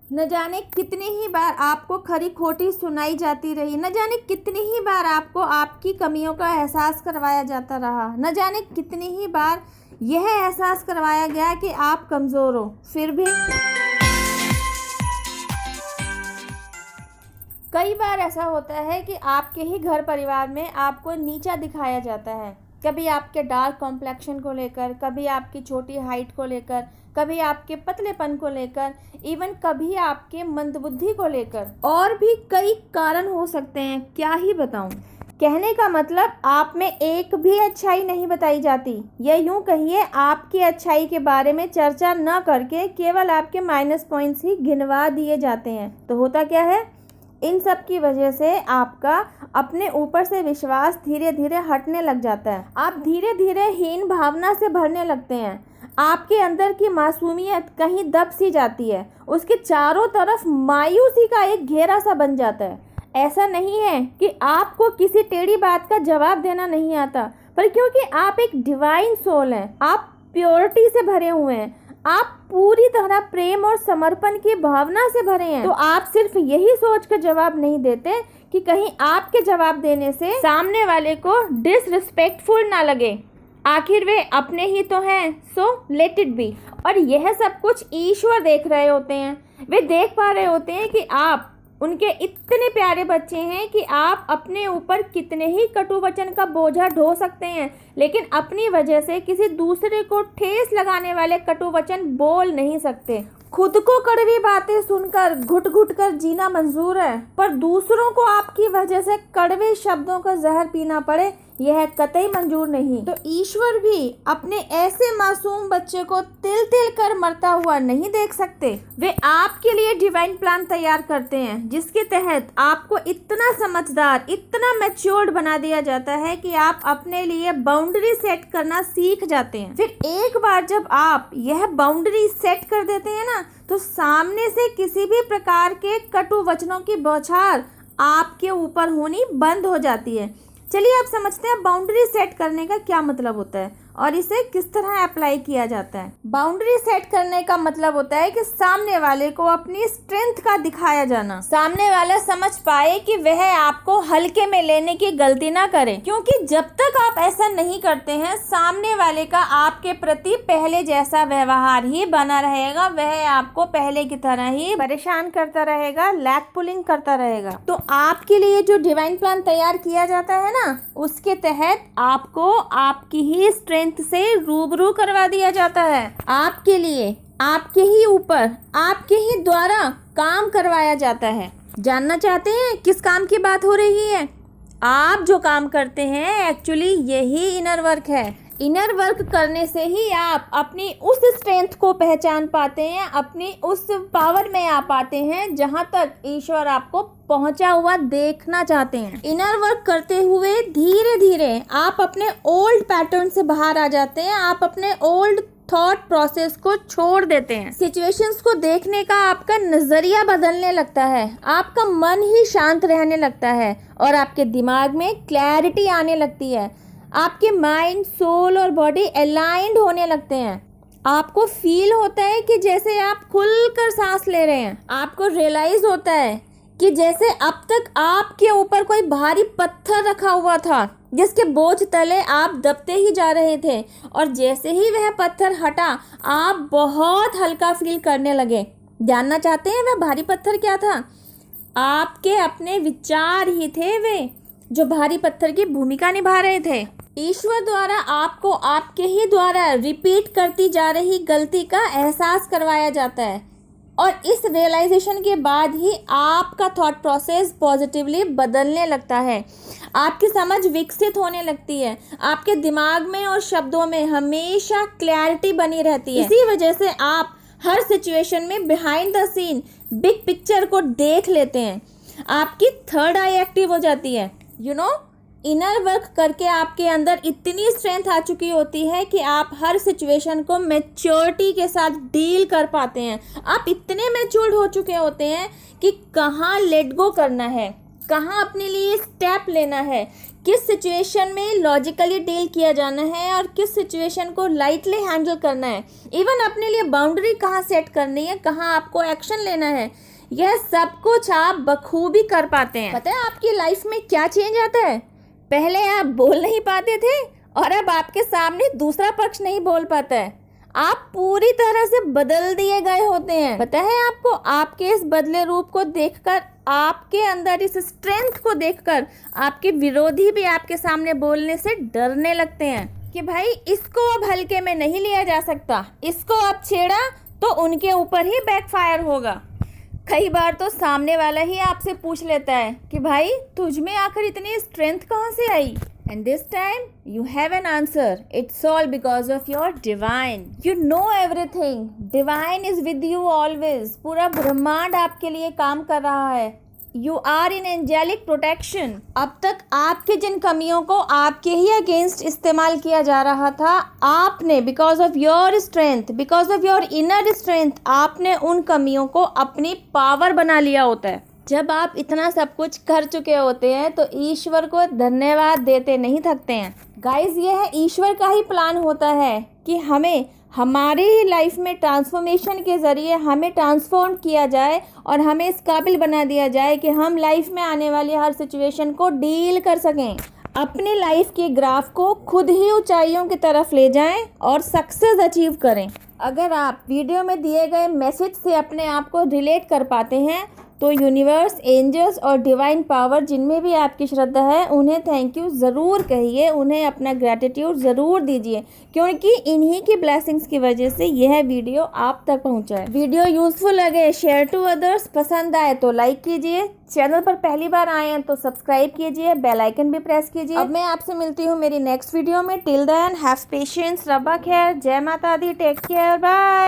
न जाने कितनी ही बार आपको खरी खोटी सुनाई जाती रही, न जाने कितनी ही बार आपको आपकी कमियों का एहसास करवाया जाता रहा, न जाने कितनी ही बार यह एहसास करवाया गया कि आप कमज़ोर हो। फिर भी कई बार ऐसा होता है कि आपके ही घर परिवार में आपको नीचा दिखाया जाता है, कभी आपके डार्क कॉम्प्लेक्शन को लेकर, कभी आपकी छोटी हाइट को लेकर, कभी आपके पतलेपन को लेकर, इवन कभी आपके मंदबुद्धि को लेकर, और भी कई कारण हो सकते हैं, क्या ही बताऊं। कहने का मतलब आप में एक भी अच्छाई नहीं बताई जाती, या यूं कहिए आपकी अच्छाई के बारे में चर्चा न करके केवल आपके माइनस पॉइंट्स ही गिनवा दिए जाते हैं। तो होता क्या है, इन सब की वजह से आपका अपने ऊपर से विश्वास धीरे धीरे हटने लग जाता है। आप धीरे धीरे हीन भावना से भरने लगते हैं। आपके अंदर की मासूमियत कहीं दब सी जाती है, उसके चारों तरफ मायूसी का एक घेरा सा बन जाता है। ऐसा नहीं है कि आपको किसी टेढ़ी बात का जवाब देना नहीं आता, पर क्योंकि आप एक डिवाइन सोल हैं, आप प्योरिटी से भरे हुए हैं, आप पूरी तरह प्रेम और समर्पण की भावना से भरे हैं, तो आप सिर्फ यही सोच कर जवाब नहीं देते कि कहीं आपके जवाब देने से सामने वाले को डिसरिस्पेक्टफुल ना लगे। आखिर वे अपने ही तो हैं, सो लेट इट बी। और यह सब कुछ ईश्वर देख रहे होते हैं। वे देख पा रहे होते हैं कि आप उनके इतने प्यारे बच्चे हैं कि आप अपने ऊपर कितने ही कटु वचन का बोझा ढो सकते हैं, लेकिन अपनी वजह से किसी दूसरे को ठेस लगाने वाले कटु वचन बोल नहीं सकते। खुद को कड़वी बातें सुनकर घुट घुट कर जीना मंजूर है, पर दूसरों को आपकी वजह से कड़वे शब्दों का जहर पीना पड़े, यह कतई मंजूर नहीं। तो ईश्वर भी अपने ऐसे मासूम बच्चे को तिल तिल कर मरता हुआ नहीं देख सकते। वे आपके लिए डिवाइन प्लान तैयार करते हैं, जिसके तहत आपको इतना समझदार, इतना मैच्योर्ड बना दिया जाता है कि आप अपने लिए बाउंड्री सेट करना सीख जाते हैं। फिर एक बार जब आप यह बाउंड्री सेट कर देते हैं ना, तो सामने से किसी भी प्रकार के कटु वचनों की बौछार आपके ऊपर होनी बंद हो जाती है। चलिए आप समझते हैं बाउंड्री सेट करने का क्या मतलब होता है और इसे किस तरह अप्लाई किया जाता है। बाउंड्री सेट करने का मतलब होता है कि सामने वाले को अपनी स्ट्रेंथ का दिखाया जाना, सामने वाला समझ पाए कि वह आपको हल्के में लेने की गलती ना करे, क्योंकि जब तक आप ऐसा नहीं करते हैं, सामने वाले का आपके प्रति पहले जैसा व्यवहार ही बना रहेगा। वह आपको पहले की तरह ही परेशान करता रहेगा, लैग पुलिंग करता रहेगा। तो आपके लिए जो डिवाइन प्लान तैयार किया जाता है ना, उसके तहत आपको आपकी ही स्ट्रेंथ से रूबरू करवा दिया जाता है। आपके लिए, आपके ही ऊपर, आपके ही द्वारा काम करवाया जाता है। जानना चाहते हैं किस काम की बात हो रही है? आप जो काम करते हैं एक्चुअली यही इनर वर्क है। इनर वर्क करने से ही आप अपनी उस स्ट्रेंथ को पहचान पाते हैं, अपनी उस पावर में आ पाते हैं जहां तक ईश्वर आपको पहुंचा हुआ देखना चाहते हैं। इनर वर्क करते हुए धीरे धीरे आप अपने ओल्ड पैटर्न से बाहर आ जाते हैं, आप अपने ओल्ड थॉट प्रोसेस को छोड़ देते हैं। सिचुएशंस को देखने का आपका नजरिया बदलने लगता है, आपका मन ही शांत रहने लगता है और आपके दिमाग में क्लैरिटी आने लगती है। आपके माइंड, सोल और बॉडी अलाइंड होने लगते हैं। आपको फील होता है कि जैसे आप खुलकर सांस ले रहे हैं। आपको रियलाइज होता है कि जैसे अब तक आपके ऊपर कोई भारी पत्थर रखा हुआ था, जिसके बोझ तले आप दबते ही जा रहे थे, और जैसे ही वह पत्थर हटा आप बहुत हल्का फील करने लगे। जानना चाहते हैं वह भारी पत्थर क्या था? आपके अपने विचार ही थे वे, जो भारी पत्थर की भूमिका निभा रहे थे। ईश्वर द्वारा आपको आपके ही द्वारा रिपीट करती जा रही गलती का एहसास करवाया जाता है, और इस रियलाइजेशन के बाद ही आपका थॉट प्रोसेस पॉजिटिवली बदलने लगता है। आपकी समझ विकसित होने लगती है, आपके दिमाग में और शब्दों में हमेशा क्लैरिटी बनी रहती है। इसी वजह से आप हर सिचुएशन में behind the scene big picture को देख लेते हैं। आपकी थर्ड आई एक्टिव हो जाती है। इनर वर्क करके आपके अंदर इतनी स्ट्रेंथ आ चुकी होती है कि आप हर सिचुएशन को मैच्योरिटी के साथ डील कर पाते हैं। आप इतने मैच्योर्ड हो चुके होते हैं कि कहाँ लेट गो करना है, कहाँ अपने लिए स्टेप लेना है, किस सिचुएशन में लॉजिकली डील किया जाना है और किस सिचुएशन को लाइटली हैंडल करना है, इवन अपने लिए बाउंड्री कहाँ सेट करनी है, कहाँ आपको एक्शन लेना है, यह सब कुछ आप बखूबी कर पाते हैं। पता है आपकी लाइफ में क्या चेंज आता है? पहले आप बोल नहीं पाते थे और अब आपके सामने दूसरा पक्ष नहीं बोल पाता है। आप पूरी तरह से बदल दिए गए होते हैं। पता है आपको, आपके इस बदले रूप को देखकर, आपके अंदर इस स्ट्रेंथ को देखकर आपके विरोधी भी आपके सामने बोलने से डरने लगते हैं कि भाई इसको अब हल्के में नहीं लिया जा सकता, इसको अब छेड़ा तो उनके ऊपर ही बैकफायर होगा। कई बार तो सामने वाला ही आपसे पूछ लेता है कि भाई तुझ में आखिर इतनी स्ट्रेंथ कहाँ से आई? And this time you have an answer. It's all because of your divine. You know everything. Divine is with you always. पूरा ब्रह्मांड आपके लिए काम कर रहा है। You are in angelic protection. अब तक आपके जिन कमियों को आपके ही अगेंस्ट इस्तेमाल किया जा रहा था, आपने because of your strength, because of your inner strength, आपने उन कमियों को अपनी पावर बना लिया होता है। जब आप इतना सब कुछ कर चुके होते हैं तो ईश्वर को धन्यवाद देते नहीं थकते हैं। गाइस, यह ईश्वर का ही प्लान होता है कि हमें हमारे ही लाइफ में ट्रांसफॉर्मेशन के ज़रिए हमें ट्रांसफॉर्म किया जाए और हमें इस काबिल बना दिया जाए कि हम लाइफ में आने वाली हर सिचुएशन को डील कर सकें, अपनी लाइफ के ग्राफ को खुद ही ऊंचाइयों की तरफ ले जाएं और सक्सेस अचीव करें। अगर आप वीडियो में दिए गए मैसेज से अपने आप को रिलेट कर पाते हैं तो यूनिवर्स, एंजल्स और डिवाइन पावर जिनमें भी आपकी श्रद्धा है उन्हें थैंक यू ज़रूर कहिए, उन्हें अपना ग्रैटिट्यूड ज़रूर दीजिए, क्योंकि इन्हीं की ब्लेसिंग्स की वजह से यह वीडियो आप तक पहुंचा है। वीडियो यूज़फुल लगे शेयर टू अदर्स, पसंद आए तो लाइक कीजिए, चैनल पर पहली बार आए हैं तो सब्सक्राइब कीजिए, बेल आइकन भी प्रेस कीजिए। अब मैं आपसे मिलती हूँ मेरी नेक्स्ट वीडियो में। टिल देन हैव पेशेंस, रब्बा खैर, जय माता दी, टेक केयर, बाय।